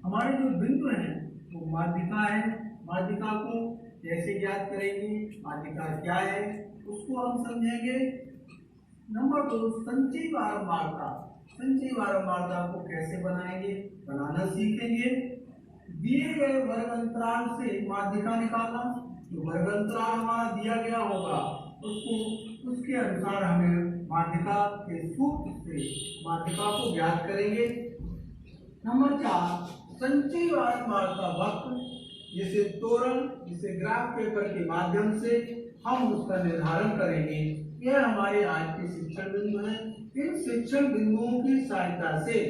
हमारे जो बिंदु हैं वो माध्यिका है। माध्यिका को कैसे ज्ञात करेंगे, माध्यिका क्या है उसको हम समझेंगे। नंबर 2, संचयी बारंबारता। संचयी बारंबारता को कैसे बनाएंगे, बनाना सीखेंगे। दिए गए वर्ग अंतराल से माध्यिका निकालना। जो वर्ग अंतराल हमारा दिया गया होगा उसको उसके अनुसार हमें माध्यिका के सूत्र से माध्यिका को ज्ञात करेंगे। नंबर 4, संचयी बारंबारता वक्र, जिसे त्वरण, जिसे ग्राफ पेपर के माध्यम से हम उसका निर्धारण करेंगे। यह हमारे आज के शिक्षण बिंदु हैं। इन शिक्षण बिंदुओं की सहायता से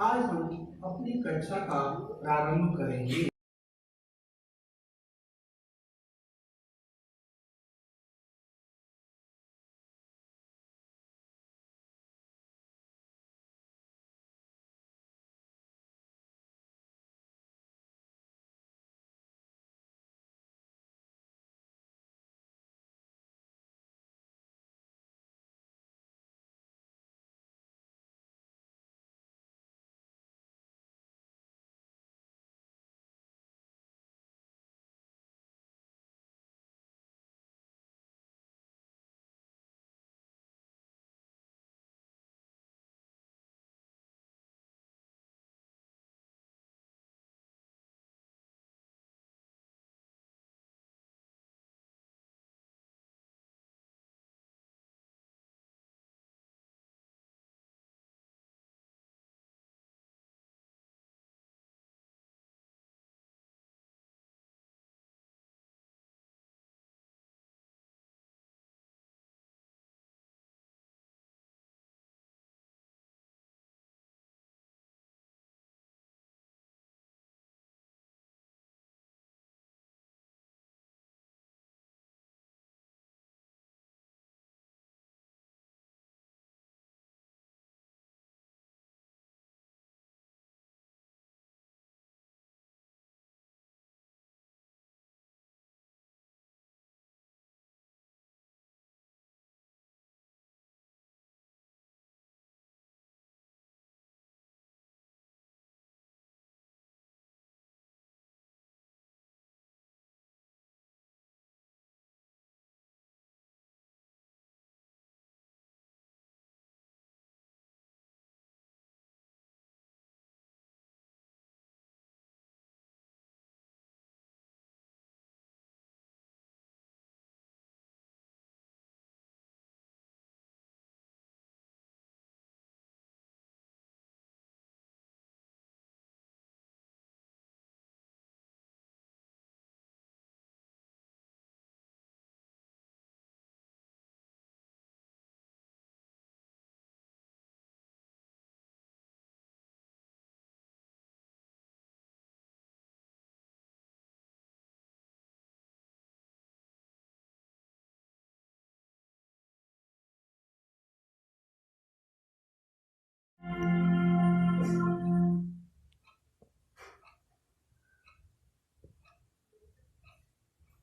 आज हम अपनी कक्षा का प्रारंभ करेंगे।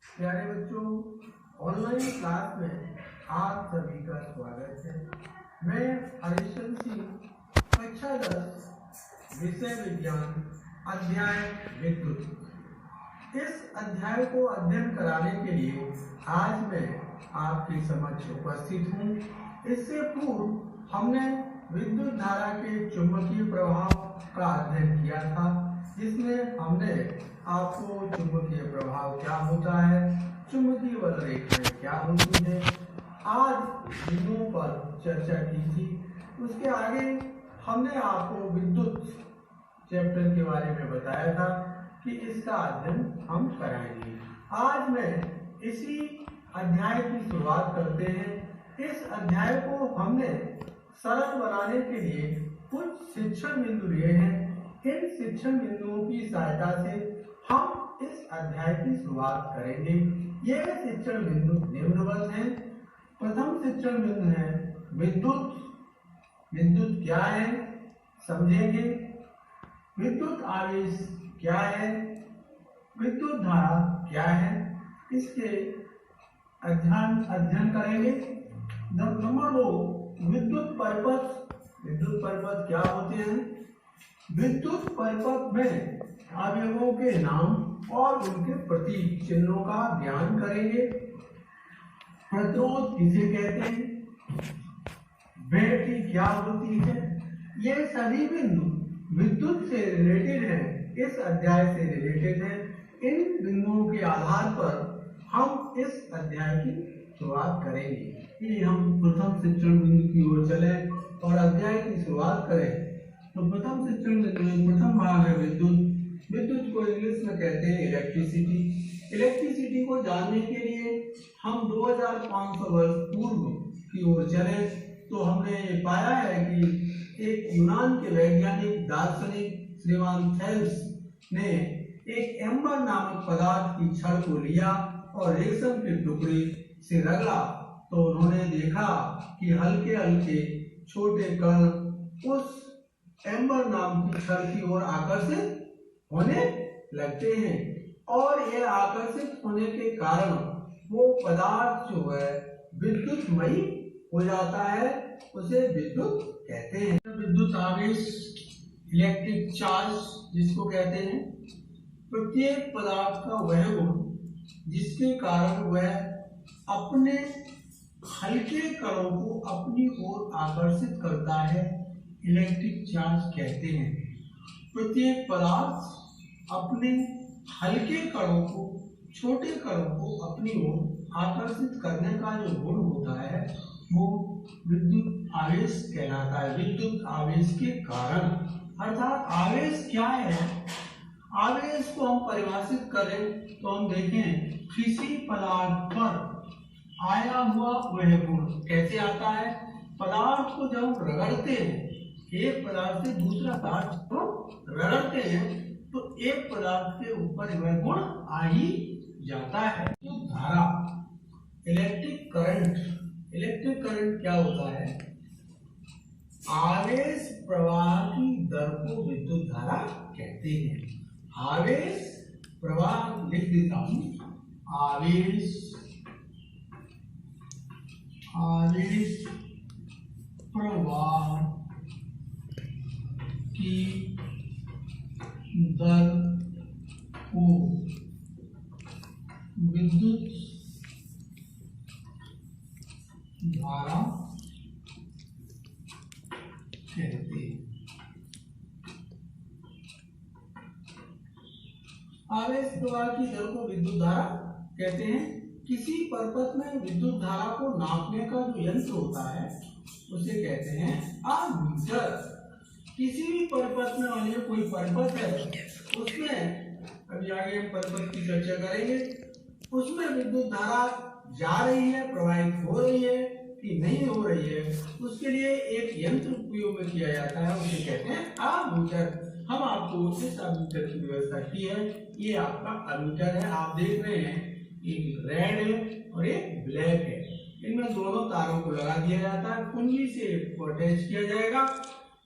प्यारे बच्चों, ऑनलाइन क्लास में आप सभी का स्वागत है। मैं हरिश्चंद्र सिंह, कक्षा 10, विषय विज्ञान, अध्याय विद्युत। इस अध्याय को अध्ययन कराने के लिए आज मैं आपके समक्ष उपस्थित हूँ। इससे पूर्व हमने विद्युत धारा के चुंबकीय प्रभाव का अध्ययन किया था, जिसमें हमने आपको चुंबकीय प्रभाव क्या होता है, चुंबकीय बल रेखाएं क्या होती है, आज बिंदुओं पर चर्चा की थी। उसके आगे हमने आपको विद्युत चैप्टर के बारे में बताया था कि इसका अध्ययन हम कराएंगे। आज मैं इसी अध्याय की शुरुआत करते हैं। इस अध्याय को हमने सरल बनाने के लिए कुछ शिक्षण बिंदु लिए हैं। इन शिक्षण बिंदुओं की सहायता से हम इस अध्याय की शुरुआत करेंगे। यह शिक्षण बिंदु निम्नवत हैं। प्रथम शिक्षण बिंदु है विद्युत। विद्युत क्या है समझेंगे। विद्युत आवेश क्या है, विद्युत धारा क्या है, इसके अध्ययन करेंगे। नंबर 2, विद्युत परिपथ। विद्युत परिपथ क्या होते हैं। विद्युत परिपथ में अवयवों के नाम और उनके प्रतीक चिन्हों का ज्ञान करेंगे। प्रतिरोध किसे कहते हैं, बैटरी क्या होती है, ये सभी बिंदु विद्युत से रिलेटेड हैं, इस अध्याय से रिलेटेड है। इन बिंदुओं के आधार पर हम इस अध्याय की शुरुआत करेंगे। ये हम प्रथम शिक्षण बिंदु की ओर चले और अध्याय की शुरुआत करें तो प्रथम शिक्षण बिंदु में प्रथम भाग है विद्युत। विद्युत को इंग्लिश में कहते हैं इलेक्ट्रिसिटी। इलेक्ट्रिसिटी को जानने के लिए हम 2500 वर्ष पूर्व की ओर चले तो हमने ये पाया है कि एक यूनान के वैज्ञानिक दार्शनिक श्रीमान थेल्स ने एक एम्बर नामक पदार्थ की छड़ को लिया और रेशम के टुकड़े से रगड़ा तो उन्होंने देखा कि हल्के हल्के छोटे कण उस एम्बर नाम की छड़ की ओर आकर्षित होने लगते हैं और यह आकर्षित होने के कारण वो पदार्थ जो है विद्युतमयी हो जाता है, उसे विद्युत कहते हैं। विद्युत आवेश इलेक्ट्रिक चार्ज जिसको कहते हैं, प्रत्येक पदार्थ का वह गुण जिसके कारण वह अपने हल्के कणों को अपनी ओर आकर्षित करता है, इलेक्ट्रिक चार्ज कहते हैं। प्रत्येक पदार्थ अपने हल्के कणों को, छोटे कणों को अपनी ओर आकर्षित करने का जो गुण होता है वो विद्युत आवेश कहलाता है। विद्युत आवेश के कारण, अर्थात आवेश क्या है, आवेश को हम परिभाषित करें तो हम देखें किसी पदार्थ पर आया हुआ वह गुण कैसे आता है। पदार्थ को जब हम रगड़ते हैं, एक पदार्थ से दूसरा पदार्थ को रगड़ते हैं तो एक पदार्थ के ऊपर वह गुण आ ही जाता है। तो धारा, इलेक्ट्रिक करंट, इलेक्ट्रिक करंट क्या होता है, आवेश प्रवाह की दर को विद्युत धारा कहते हैं। आवेश प्रवाह लिख देता हूं, आवेश प्रवाह की दर को विद्युत धारा कहते हैं। आवेश प्रवाह की दर को विद्युत धारा कहते हैं। किसी परपथ में विद्युत धारा को नापने का जो यंत्र होता है उसे कहते हैं आमीटर। किसी भी परपथ में, मान लीजिए कोई परपथ है, उसमें अभी आगे हम परपथ की चर्चा करेंगे, उसमें विद्युत धारा जा रही है, प्रवाहित हो रही है कि नहीं हो रही है, उसके लिए एक यंत्र उपयोग में किया जाता है, उसे कहते हैं आमीटर। हम आपको इस अमीटर की व्यवस्था की है, ये आपका अमीटर है। आप देख रहे हैं एक रेड है और एक ब्लैक है, इनमें दोनों तारों को लगा दिया जाता है, कुंजी से अटैच किया जाएगा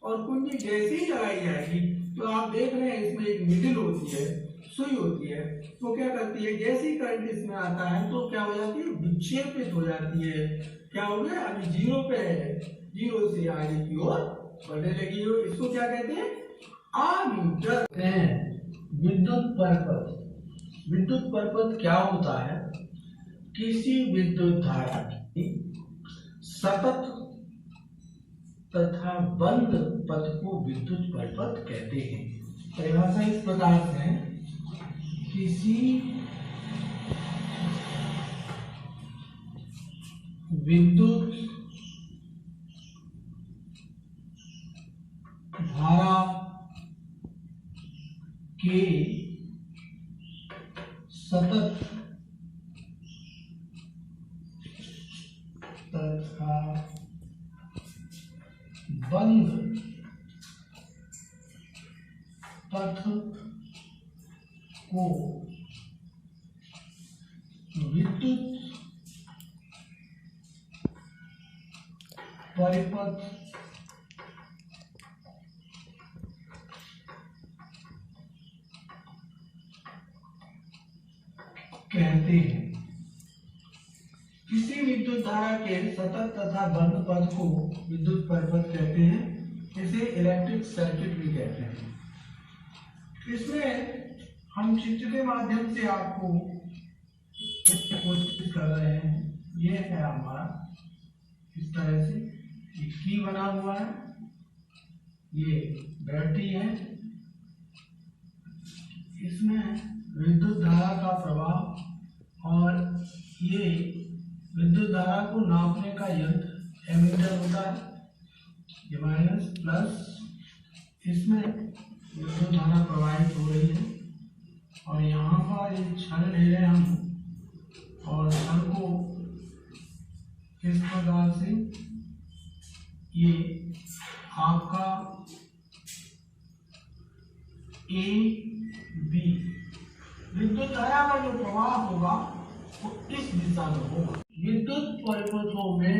और कुंजी जैसे ही लगाई जाएगी तो आप देख रहे हैं इसमें एक निडल होती है, सुई होती है, तो क्या करती है, जैसे ही करंट इसमें आता है तो क्या हो जाती है, विक्षेपित हो जाती है। क्या हो गया, अभी जीरो पे है, जीरो से आगे की ओर बढ़ने लगी हो, इसको क्या कहते हैं, आमीटर। विद्युत परपथ, विद्युत परपथ क्या होता है, किसी विद्युत धारा की सतत तथा बंद पथ को विद्युत परपथ कहते हैं। परिभाषा इस प्रकार से है, किसी विद्युत धारा के सतत तथा बंद पथ को विद्युत परिपथ कहते हैं। किसी विद्युत धारा के सतत तथा बंद पथ को विद्युत परिपथ कहते हैं। इसे इलेक्ट्रिक सर्किट भी कहते हैं। इसमें हम चित्र के माध्यम से आपको कोशिश कर रहे हैं। ये है हमारा इस तरह से की बना हुआ है, ये बैटरी है, इसमें विद्युत धारा का प्रवाह और ये विद्युत धारा को नापने का यंत्र एमीटर होता है, ये माइनस प्लस, इसमें विद्युत धारा प्रवाहित हो रही है और यहाँ पर एक क्षण ले रहे हैं हम और क्षण को इस प्रकार से ये आपका ए बी विद्युत धारा का जो प्रवाह होगा वो इस दिशा में होगा। विद्युत परिपथों में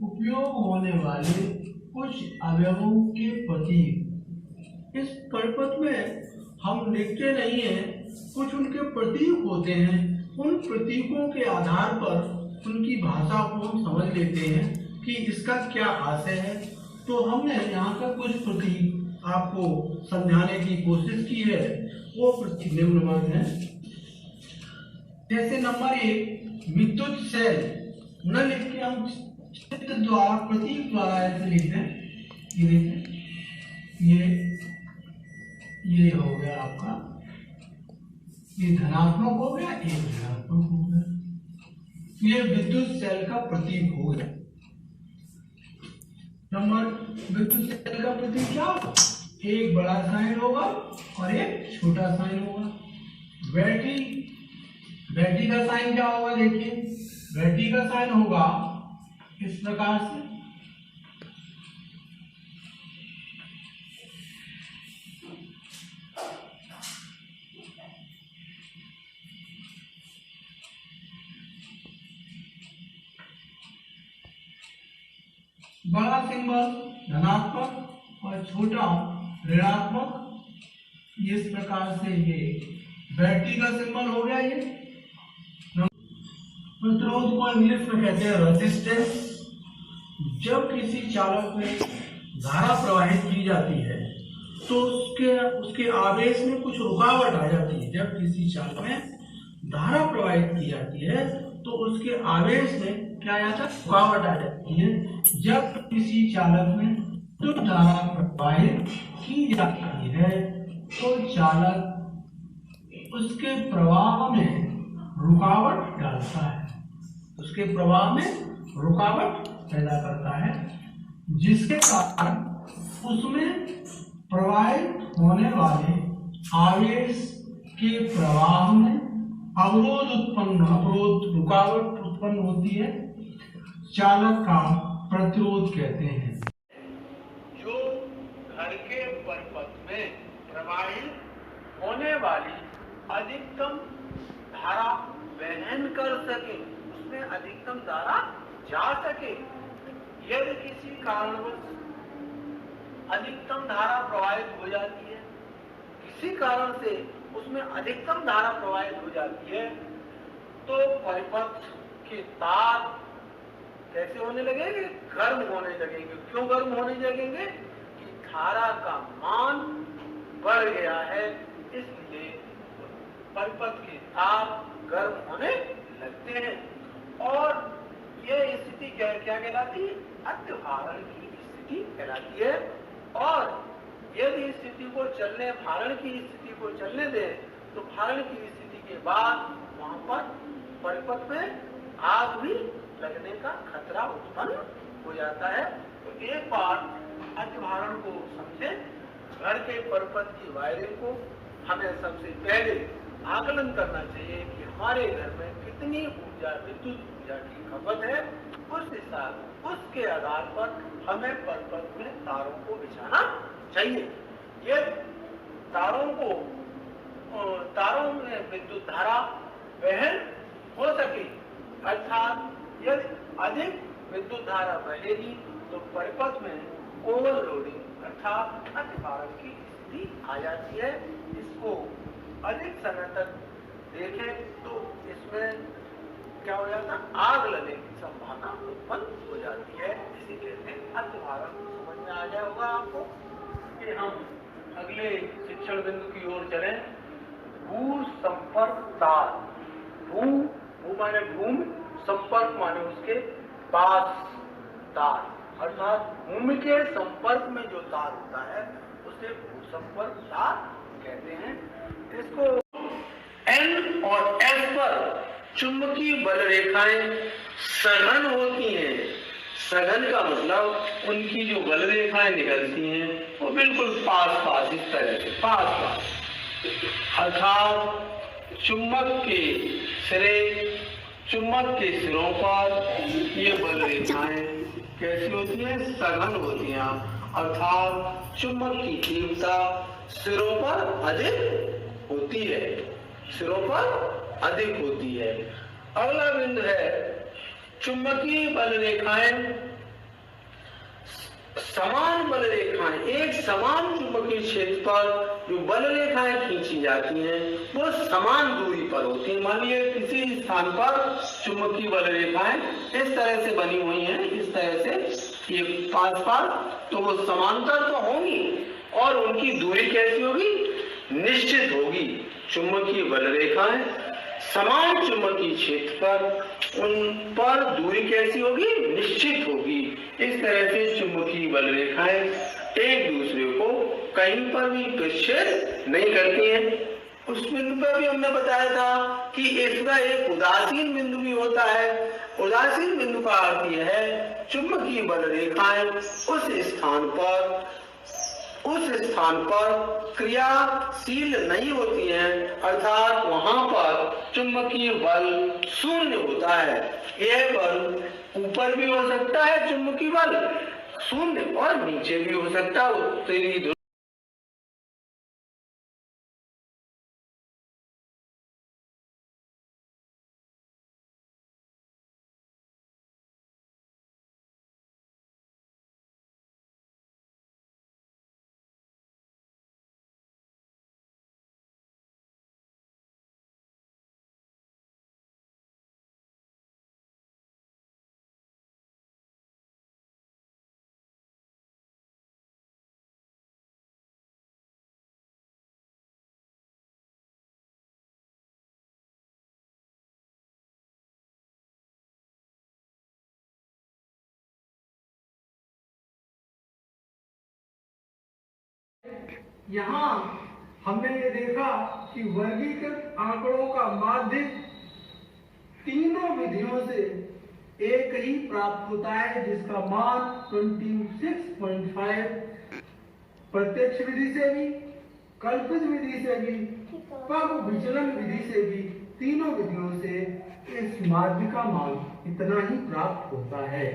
उपयोग होने वाले कुछ अवयवों के प्रतीक। इस परिपथ में हम लिखते नहीं हैं, कुछ उनके प्रतीक होते हैं। उन प्रतीकों के आधार पर उनकी भाषा को हम समझ लेते हैं कि इसका क्या आशय है। तो हमने यहाँ का कुछ प्रतीक आपको समझाने की कोशिश की है। वो प्रतीक निम्नवत है। जैसे नंबर 1 विद्युत सेल न लिख के हम चित्र द्वारा प्रतीक द्वारा ऐसे लिखते हैं। ये हो गया आपका, ये धनात्मक हो गया, ये ऋणात्मक हो गया। ये विद्युत सेल का प्रतीक हो गया। नंबर विद्युत सेल का प्रतीक क्या होगा? एक बड़ा साइन होगा और एक छोटा साइन होगा। बैटरी का साइन क्या होगा? देखिए, बैटरी का साइन होगा इस प्रकार से, बड़ा सिंबल धनात्मक और छोटा ऋणात्मक। इस प्रकार से ये बैटरी का सिंबल हो गया। ये प्रतिरोध को इंग्लिश में कहते हैं रेजिस्टेंस। जब किसी चालक में धारा प्रवाहित की जाती है तो उसके आवेश में कुछ रुकावट आ जाती है। जब किसी चालक में धारा प्रवाहित की जाती है तो उसके आवेश में क्या आ जाता है? रुकावट आ जाती है। जब किसी चालक में विद्युत धारा प्रवाहित की जाती है तो चालक उसके प्रवाह में रुकावट डालता है, उसके प्रवाह में रुकावट पैदा करता है, जिसके कारण उसमें प्रवाहित होने वाले आवेश के प्रवाह में रुकावट उत्पन्न होती है। चालक का प्रतिरोध कहते हैं। जो घर के परिपथ में प्रवाहित होने वाली अधिकतम धारा वहन कर सके, उसमें अधिकतम धारा जा सके। यदि किसी कारणवश अधिकतम धारा प्रवाहित हो जाती है, किसी कारण से उसमें अधिकतम धारा प्रवाहित हो जाती है, तो परिपथ के तार कैसे होने लगेंगे? गर्म होने लगेंगे। क्यों गर्म होने लगेंगे? कि धारा का मान बढ़ गया है, इसलिए परिपथ के तार गर्म होने लगते हैं। और यह स्थिति क्या कहलाती है? अत्यभारण की स्थिति कहलाती है। और यदि इस स्थिति को भारण की स्थिति को चलने दें तो भारण की स्थिति के बाद वहां पर परिपथ में आग भी लगने का खतरा उत्पन्न हो जाता है। तो एक बार अतिभारण को समझे। घर के परिपथ की वायरिंग को हमें सबसे पहले आकलन करना चाहिए कि हमारे घर में कितनी ऊर्जा, विद्युत ऊर्जा की खपत है। उसके आधार पर हमें परिपथ में तारों को बिछाना चाहिए। ये तारों में विद्युत धारा वहन हो सके, अर्थात यदि अधिक विद्युत धारा बहेगी तो परिपथ में ओवरलोडिंग अर्थात अतिभारण की स्थिति आ जाती है। इसको अधिक समय तक देखें तो इसमें क्या हो जाता है? आग लगने की संभावना उत्पन्न हो जाती है। इसी कहते हैं अतिभारण। समझ में आ गया होगा आपको कि हम अगले शिक्षण बिंदु की ओर चलें। भू संपर्क तार। भू माने भूमि, संपर्क माने उसके पास तार, अर्थात भूमि के संपर्क में जो तार होता है उसे भू संपर्क तार कहते हैं। इसको N और S पर चुंबकीय बल रेखाएं सघन होती हैं। सघन का मतलब उनकी जो बल रेखाएं निकलती हैं वो बिल्कुल पास पास, इस तरह से पास पास, अर्थात चुंबक के सिरों पर ये बल रेखाएं कैसी होती हैं? सघन होती हैं, अर्थात चुंबक की तीव्रता सिरों पर अधिक होती है, सिरों पर अधिक होती है। अगला बिंदु है चुंबकीय बल रेखाएं, समान बल रेखाएं, एक समान चुंबकीय क्षेत्र पर जो बल रेखाएं खींची जाती हैं वो समान दूरी पर होती हैं। मान लीजिए किसी स्थान पर चुंबकीय बल रेखाएं इस तरह से बनी हुई हैं, इस तरह से ये पास पास, तो वो समांतर तो होंगी और उनकी दूरी कैसी होगी? निश्चित होगी। चुंबकीय बल रेखाएं समान चुंबकीय क्षेत्र पर, उन पर दूरी कैसी होगी? निश्चित होगी। इस तरह से चुंबकीय बल रेखाएं एक दूसरे को कहीं पर भी विच्छेद नहीं करती हैं। उस बिंदु पर भी हमने बताया था कि इसका एक उदासीन बिंदु भी होता है। उदासीन बिंदु का अर्थ यह है चुंबकीय बल रेखाएं उस स्थान पर क्रियाशील नहीं होती हैं, अर्थात वहां पर चुंबकीय बल शून्य होता है। यह बल ऊपर भी हो सकता है, चुंबकीय बल शून्य, और नीचे भी हो सकता है, उत्तरी यहाँ हमने ये देखा कि वर्गीकृत आंकड़ों का माध्य तीनों विधियों से एक ही प्राप्त होता है, जिसका मान 26.5 प्रत्यक्ष विधि से भी, कल्पित विधि से भी, पग विचलन विधि से भी, तीनों विधियों से इस माध्य का मान इतना ही प्राप्त होता है।